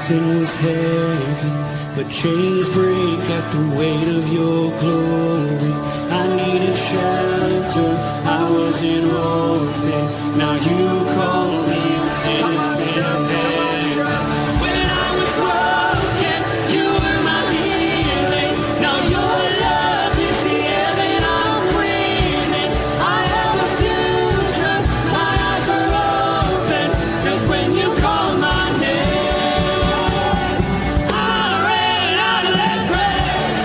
sin was heavy, but chains break at the weight of your glory. I needed shelter, I was an orphan. Now you call me a citizen of heaven. When I was broken, you were my healing. Now your love is the air that I'm breathing. I have a future, my eyes are open, 'cause when you call my name, I ran out of that grave,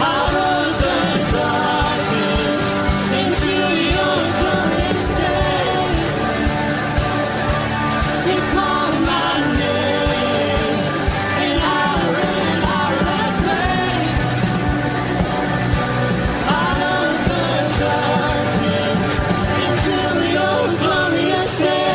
out of the darkness, into your glorious day. You called my name, and I ran out of that grave, out of the darkness, into your glorious day.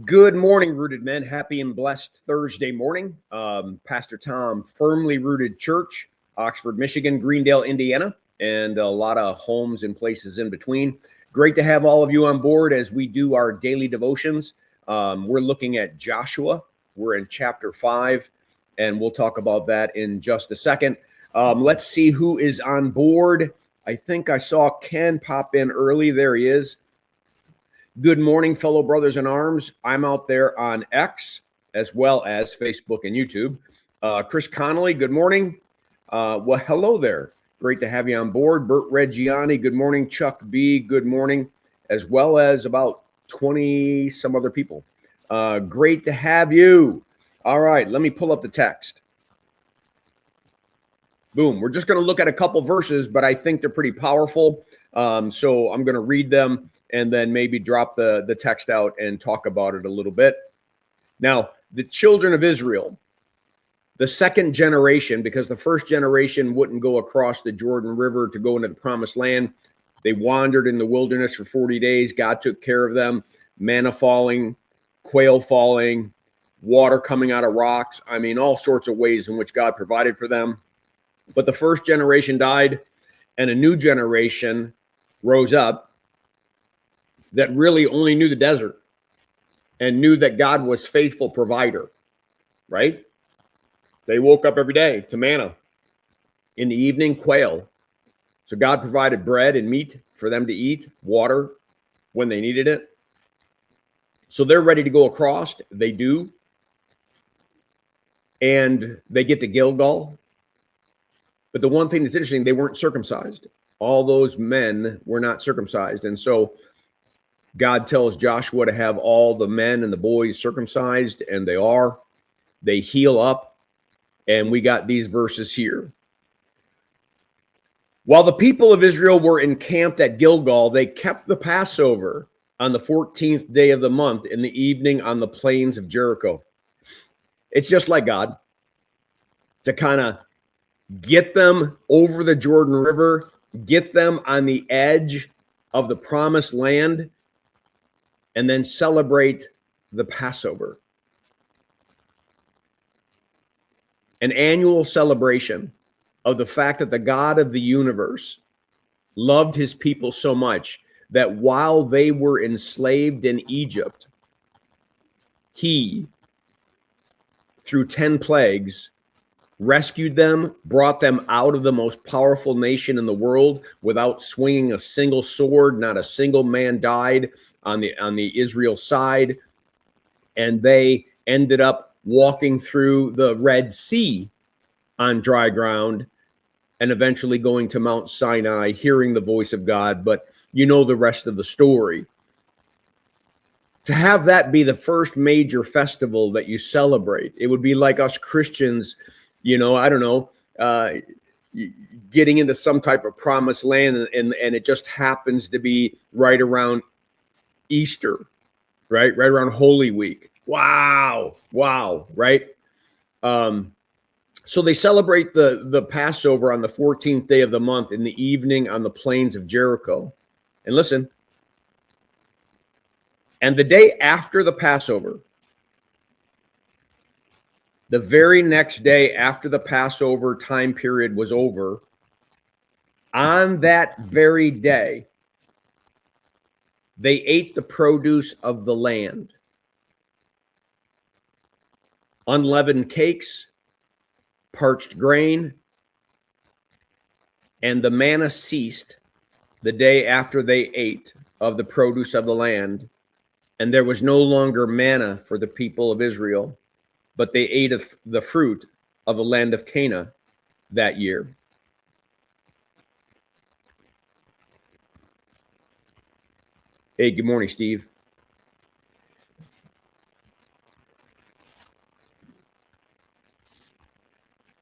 Good morning, Rooted Men. Happy and blessed Thursday morning. Pastor Tom, Firmly Rooted Church, Oxford, Michigan, Greendale, Indiana, and a lot of homes and places in between. Great to have all of you on board as we do our daily devotions. We're looking at Joshua. We're in chapter 5, and we'll talk about that in just a second. Let's see who is on board. I think I saw Ken pop in early. There he is. Good morning, fellow brothers in arms. I'm out there on X as well as Facebook and YouTube. Chris Connolly, good morning. Well, hello there. Great to have you on board. Bert Reggiani, good morning. Chuck B, good morning, as well as about 20 some other people. Great to have you. All right, let me pull up the text. Boom. We're just going to look at a couple verses, but I think they're pretty powerful. So I'm going to read them and then maybe drop the text out and talk about it a little bit. Now, the children of Israel, the second generation, because the first generation wouldn't go across the Jordan River to go into the promised land. They wandered in the wilderness for 40 days. God took care of them. Manna falling, quail falling, water coming out of rocks. I mean, all sorts of ways in which God provided for them. But the first generation died, and a new generation rose up that really only knew the desert and knew that God was faithful provider, right? They woke up every day to manna. In the evening, quail. So God provided bread and meat for them to eat, water when they needed it. So they're ready to go across. They do. And they get to Gilgal. But the one thing that's interesting, they weren't circumcised. All those men were not circumcised. And so God tells Joshua to have all the men and the boys circumcised, and they are. They heal up, and we got these verses here. While the people of Israel were encamped at Gilgal, they kept the Passover on the 14th day of the month in the evening on the plains of Jericho. It's just like God to kind of get them over the Jordan River, get them on the edge of the promised land, and then celebrate the Passover. An annual celebration of the fact that the God of the universe loved his people so much that while they were enslaved in Egypt, he, through 10 plagues, rescued them, brought them out of the most powerful nation in the world without swinging a single sword. Not a single man died on the Israel side, and they ended up walking through the Red Sea on dry ground and eventually going to Mount Sinai, hearing the voice of God. But you know the rest of the story. To have that be the first major festival that you celebrate, it would be like us Christians, you know, I don't know, getting into some type of promised land, and it just happens to be right around Easter, right around Holy Week. Wow, right? So they celebrate the Passover on the 14th day of the month in the evening on the plains of Jericho. And listen, and the day after the Passover, the very next day after the Passover time period was over, on that very day, they ate the produce of the land. Unleavened cakes, parched grain, and the manna ceased the day after they ate of the produce of the land. And there was no longer manna for the people of Israel, but they ate of the fruit of the land of Canaan that year. Hey, good morning, Steve.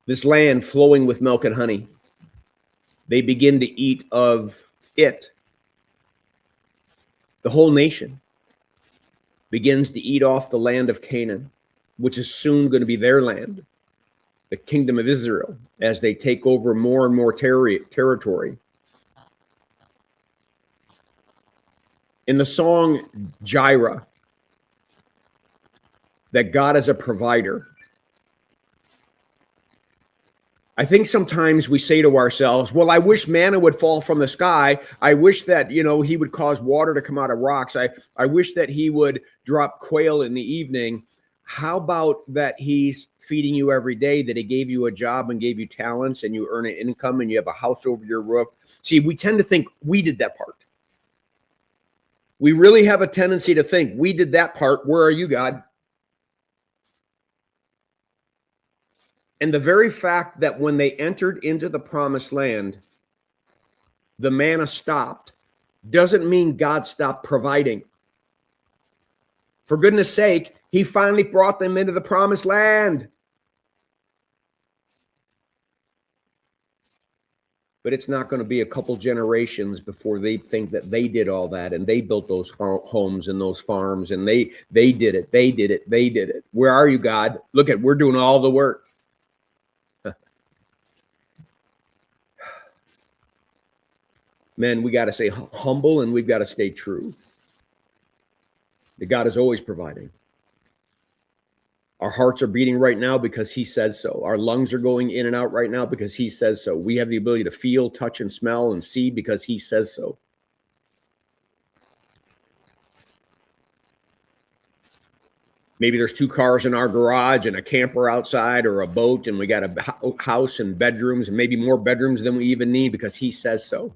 This land flowing with milk and honey, they begin to eat of it. The whole nation begins to eat off the land of Canaan, which is soon going to be their land, the kingdom of Israel, as they take over more and more territory. In the song Jireh, that God is a provider, I think sometimes we say to ourselves, well, I wish manna would fall from the sky. I wish that, he would cause water to come out of rocks. I wish that he would drop quail in the evening. How about that he's feeding you every day, that he gave you a job and gave you talents and you earn an income and you have a house over your roof? See, we tend to think we did that part. We really have a tendency to think we did that part. Where are you, God? And the very fact that when they entered into the promised land, the manna stopped, doesn't mean God stopped providing. For goodness sake, he finally brought them into the promised land. But it's not going to be a couple generations before they think that they did all that and they built those homes and those farms and they did it. Where are you, God? Look, we're doing all the work. Men, we got to stay humble and we've got to stay true. That God is always providing. Our hearts are beating right now because he says so. Our lungs are going in and out right now because he says so. We have the ability to feel, touch, and smell and see because he says so. Maybe there's 2 cars in our garage and a camper outside or a boat, and we got a house and bedrooms and maybe more bedrooms than we even need because he says so.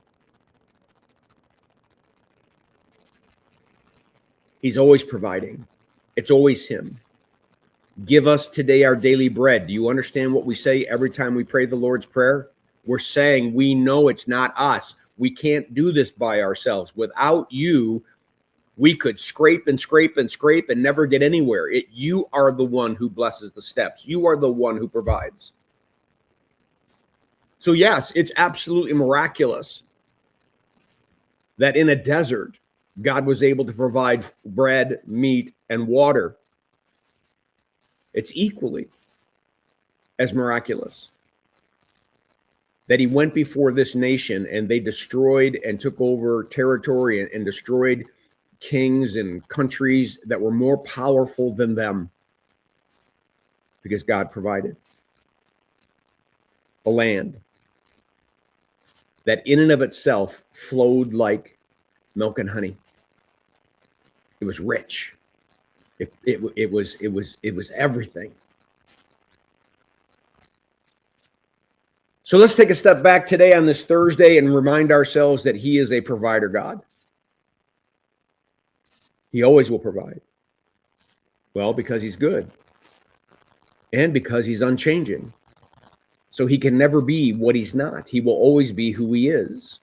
He's always providing. It's always him. Give us today our daily bread. Do you understand what we say every time we pray the Lord's Prayer? We're saying we know it's not us. We can't do this by ourselves. Without you, we could scrape and scrape and scrape and never get anywhere. You are the one who blesses the steps. You are the one who provides. So yes, it's absolutely miraculous that in a desert, God was able to provide bread, meat, and water. It's equally as miraculous that he went before this nation and they destroyed and took over territory and destroyed kings and countries that were more powerful than them because God provided a land that in and of itself flowed like milk and honey. It was rich. It was everything. So let's take a step back today on this Thursday and remind ourselves that he is a provider God. He always will provide. Well, because he's good and because he's unchanging. So he can never be what he's not. He will always be who he is.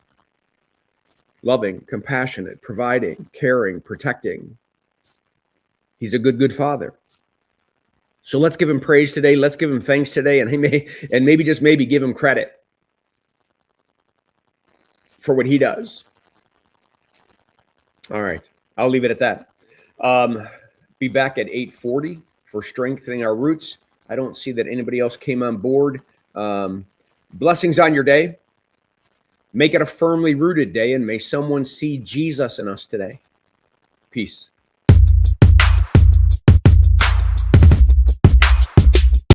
Loving, compassionate, providing, caring, protecting. He's a good father. So let's give him praise today. Let's give him thanks today. And maybe just maybe give him credit for what he does. All right. I'll leave it at that. Be back at 8:40 for Strengthening Our Roots. I don't see that anybody else came on board. Blessings on your day. Make it a firmly rooted day, and may someone see Jesus in us today. Peace.